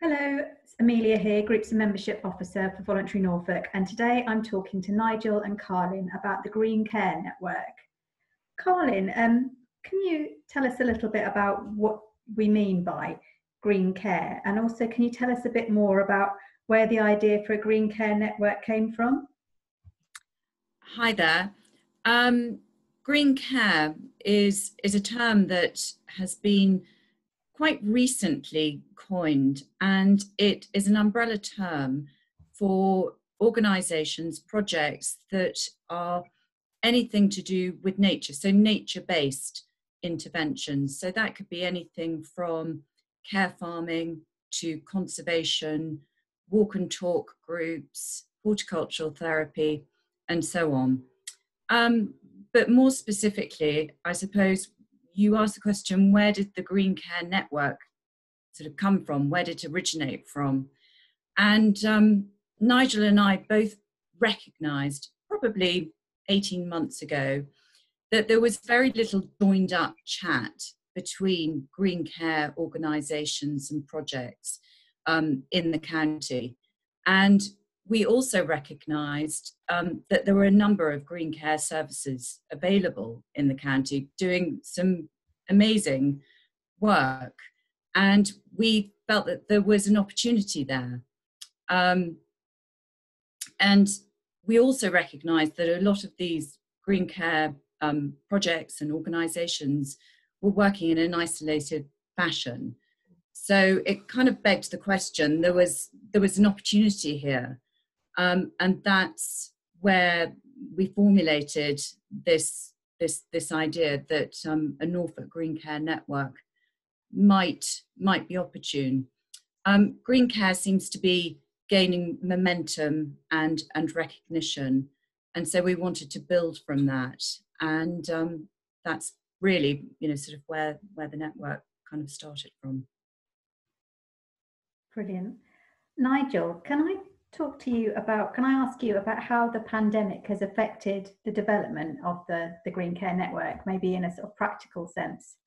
Hello, it's Amelia here, Groups and Membership Officer for Voluntary Norfolk, and today I'm talking to Nigel and Carlyn about the Green Care Network. Carlyn, can you tell us a little bit about what we mean by Green Care, and also can you tell us a bit more about where the idea for a Green Care Network came from? Hi there. Green Care is a term that has been quite recently coined, and it is an umbrella term for organisations, projects that are anything to do with nature, so nature-based interventions. So that could be anything from care farming to conservation, walk and talk groups, horticultural therapy, and so on. But more specifically, I suppose you asked the question, where did the Green Care Network sort of come from? Where did it originate from? And Nigel and I both recognised, probably 18 months ago, that there was very little joined up chat between green care organisations and projects in the county. And we also recognised that there were a number of green care services available in the county doing some amazing work. And we felt that there was an opportunity there. And we also recognised that a lot of these green care projects and organisations were working in an isolated fashion. So it kind of begged the question, there was an opportunity here. And that's where we formulated this idea that a Norfolk Green Care Network might be opportune. Green care seems to be gaining momentum and recognition, and so we wanted to build from that. And that's really, sort of where the network kind of started from. Brilliant. Nigel, can I ask you about how the pandemic has affected the development of the Green Care Network, maybe in a sort of practical sense?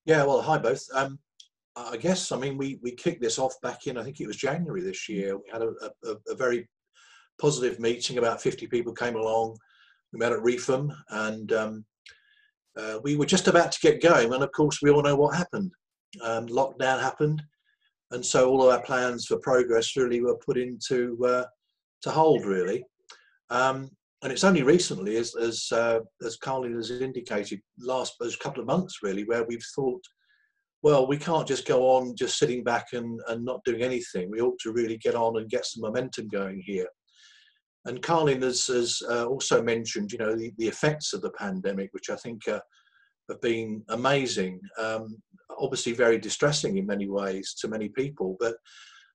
Yeah, well, hi both. I guess, we kicked this off back in, I think it was January this year. We had a very positive meeting. About 50 people came along. We met at Reefham, and we were just about to get going. And of course, we all know what happened. Lockdown happened. And so all of our plans for progress really were put into to hold, really. And it's only recently, as Carlyn has indicated, last couple of months, really, where we've thought, well, we can't just go on just sitting back and not doing anything. We ought to really get on and get some momentum going here. And Carlyn has also mentioned, the effects of the pandemic, which I think have been amazing. Obviously very distressing in many ways to many people, but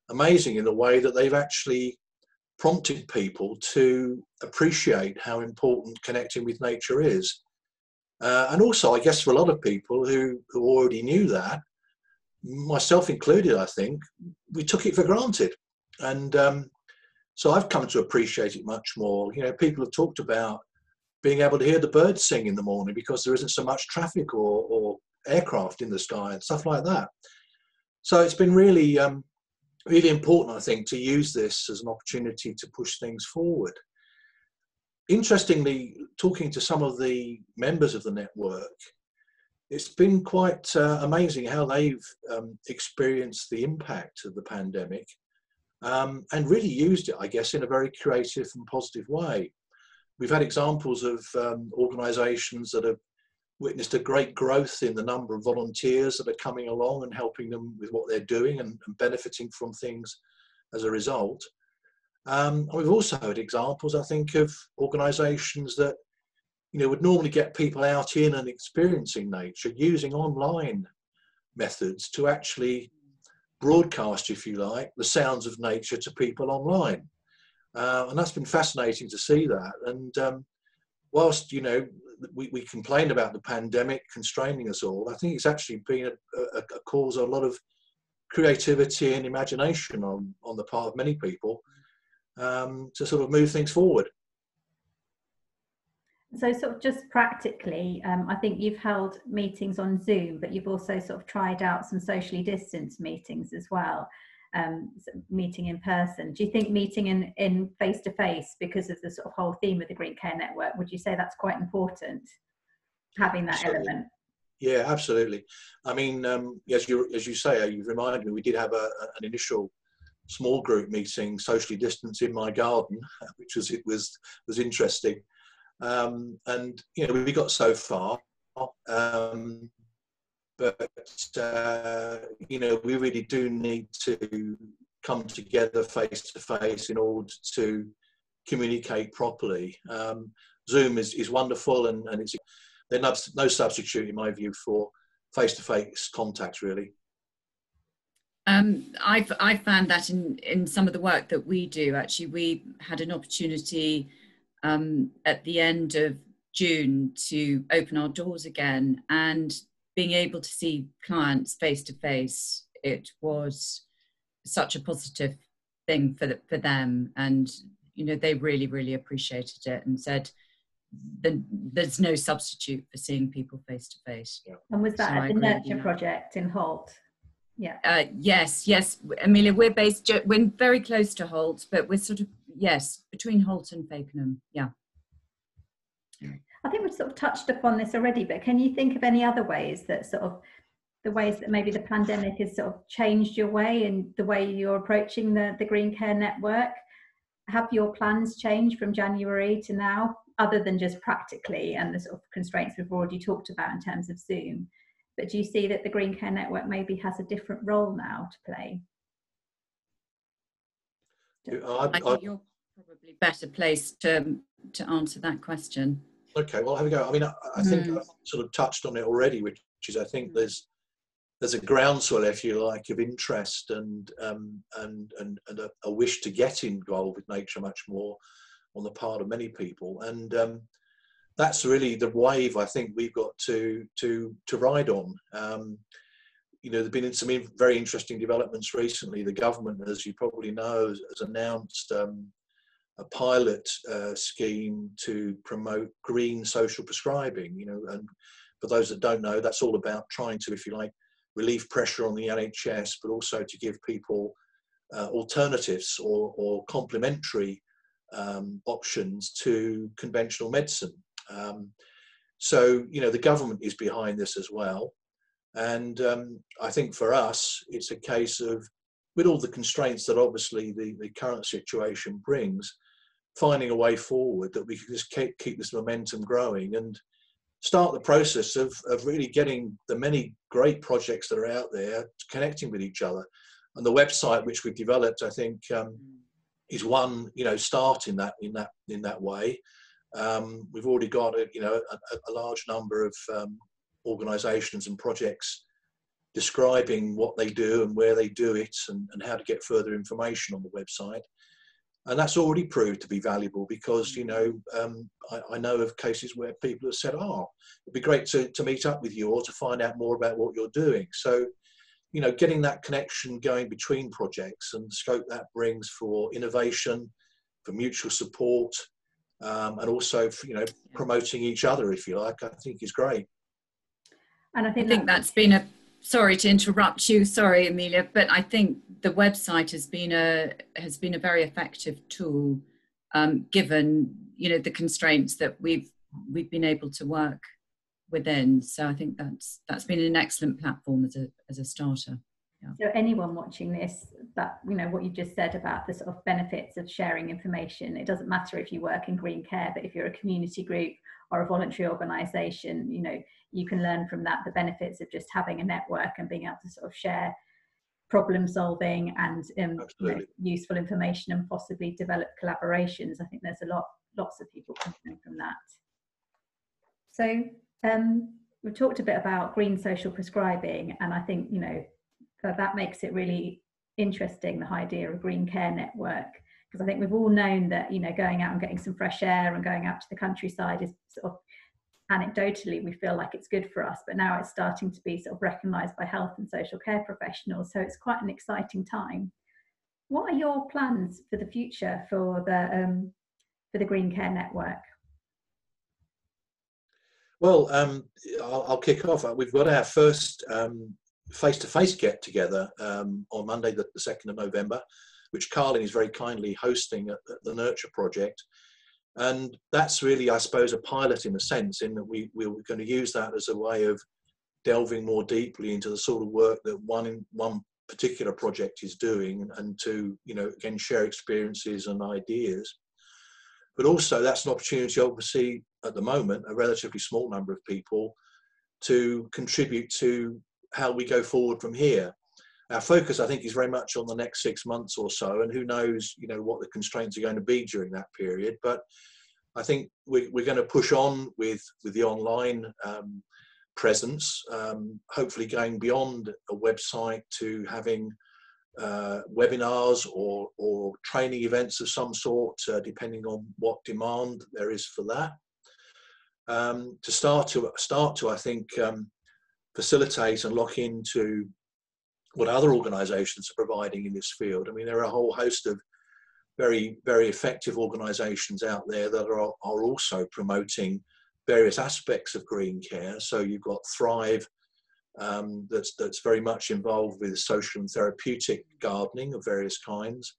amazing in the way that they've actually prompted people to appreciate how important connecting with nature is. And also, I guess, for a lot of people who already knew that, myself included, I think, we took it for granted. And so I've come to appreciate it much more. People have talked about being able to hear the birds sing in the morning because there isn't so much traffic or aircraft in the sky and stuff like that. So it's been really, really important, I think, to use this as an opportunity to push things forward. Interestingly, talking to some of the members of the network, it's been quite amazing how they've experienced the impact of the pandemic and really used it, I guess, in a very creative and positive way. We've had examples of organisations that have witnessed a great growth in the number of volunteers that are coming along and helping them with what they're doing and benefiting from things as a result. And we've also had examples, I think, of organisations that would normally get people out in and experiencing nature using online methods to actually broadcast, if you like, the sounds of nature to people online. And that's been fascinating to see that. And whilst, we complain about the pandemic constraining us all, I think it's actually been a cause of a lot of creativity and imagination on the part of many people to sort of move things forward. So sort of just practically, I think you've held meetings on Zoom, but you've also sort of tried out some socially distanced meetings as well, meeting in person. Do you think meeting in face-to-face, because of the sort of whole theme of the Green Care Network, would you say that's quite important, having that Absolutely. element? Yeah, absolutely. I mean, as you say, you've reminded me, we did have an initial small group meeting, socially distanced, in my garden, which was interesting. And you know, we got so far, but you know, we really do need to come together face to face in order to communicate properly. Zoom is wonderful, and there's no substitute, in my view, for face to face contact, really. I've found that in some of the work that we do. Actually, we had an opportunity at the end of June to open our doors again, and being able to see clients face to face, it was such a positive thing for them, and you know, they really appreciated it and said there's no substitute for seeing people face to face. And was that at the Nurture project in Holt? Yeah. Yes, Amelia, we're very close to Holt, but we're sort of, yes, between Holt and Fakenham. Yeah. I think we've sort of touched upon this already, but can you think of any other ways that sort of the ways that maybe the pandemic has sort of changed your way and the way you're approaching the Green Care Network? Have your plans changed from January to now, other than just practically and the sort of constraints we've already talked about in terms of Zoom? But do you see that the Green Care Network maybe has a different role now to play? I think you're probably better placed to answer that question. Okay, well, have a go. I mean, I think I've sort of touched on it already, which is, I think there's a groundswell, if you like, of interest and a wish to get involved with nature much more on the part of many people, and that's really the wave I think we've got to ride on. You know, there've been some very interesting developments recently. The government, as you probably know, has announced a pilot scheme to promote green social prescribing. You know, and for those that don't know, that's all about trying to, if you like, relieve pressure on the NHS, but also to give people alternatives or complementary options to conventional medicine. So, you know, the government is behind this as well. And I think for us, it's a case of, with all the constraints that obviously the current situation brings, finding a way forward that we can just keep this momentum growing and start the process of really getting the many great projects that are out there connecting with each other. And the website which we've developed, I think, is one, you know, start in that way. We've already got a large number of organisations and projects describing what they do and where they do it and how to get further information on the website. And that's already proved to be valuable because, you know, I know of cases where people have said, oh, it'd be great to meet up with you or to find out more about what you're doing. So, you know, getting that connection going between projects and the scope that brings for innovation, for mutual support, and also for, you know, promoting each other, if you like, I think is great. And I think that's been sorry to interrupt you, sorry Amelia, but I think the website has been a very effective tool, given, you know, the constraints that we've been able to work within. So I think that's been an excellent platform as a starter. So anyone watching this, that, you know, what you just said about the sort of benefits of sharing information, it doesn't matter if you work in Green Care, but if you're a community group or a voluntary organisation, you know, you can learn from that the benefits of just having a network and being able to sort of share problem solving and you know, useful information and possibly develop collaborations. I think there's lots of people coming from that. So we've talked a bit about green social prescribing, and I think, you know, that makes it really interesting, the idea of Green Care Network, because I think we've all known that, you know, going out and getting some fresh air and going out to the countryside is sort of, anecdotally, we feel like it's good for us, but now it's starting to be sort of recognised by health and social care professionals, so it's quite an exciting time. What are your plans for the future for the Green Care Network? Well, I'll kick off. We've got our first face-to-face get-together on Monday, the 2nd of November, which Carlyn is very kindly hosting at the Nurture Project. And that's really, I suppose, a pilot in a sense, in that we're going to use that as a way of delving more deeply into the sort of work that one particular project is doing, and to, again, share experiences and ideas. But also that's an opportunity, obviously, at the moment, a relatively small number of people to contribute to how we go forward from here. Our focus, I think, is very much on the next 6 months or so, and who knows, what the constraints are going to be during that period. But I think we're going to push on with the online presence, hopefully going beyond a website to having webinars or training events of some sort, depending on what demand there is for that. To start to I think facilitate and lock into what other organisations are providing in this field. I mean, there are a whole host of very, very effective organisations out there that are also promoting various aspects of green care. So you've got Thrive, that's very much involved with social and therapeutic gardening of various kinds.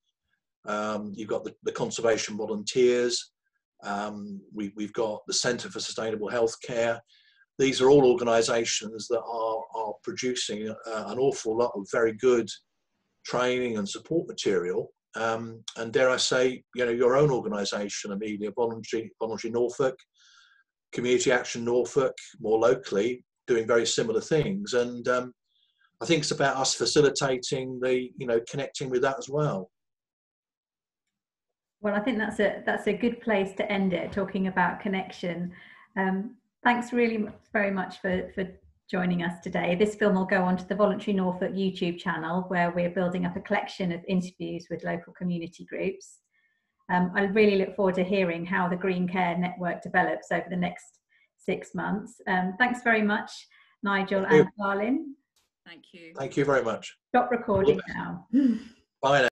You've got the conservation volunteers. We've got the Centre for Sustainable Healthcare. These are all organisations that are producing an awful lot of very good training and support material. And dare I say, your own organisation, Amelia, Voluntary Norfolk, Community Action Norfolk, more locally, doing very similar things. And I think it's about us facilitating connecting with that as well. Well, I think that's a good place to end it, talking about connection. Thanks really very much for joining us today. This film will go onto the Voluntary Norfolk YouTube channel, where we're building up a collection of interviews with local community groups. I really look forward to hearing how the Green Care Network develops over the next 6 months. Thanks very much, Nigel and Carlyn. Thank you. Thank you very much. Stop recording now. Bye now.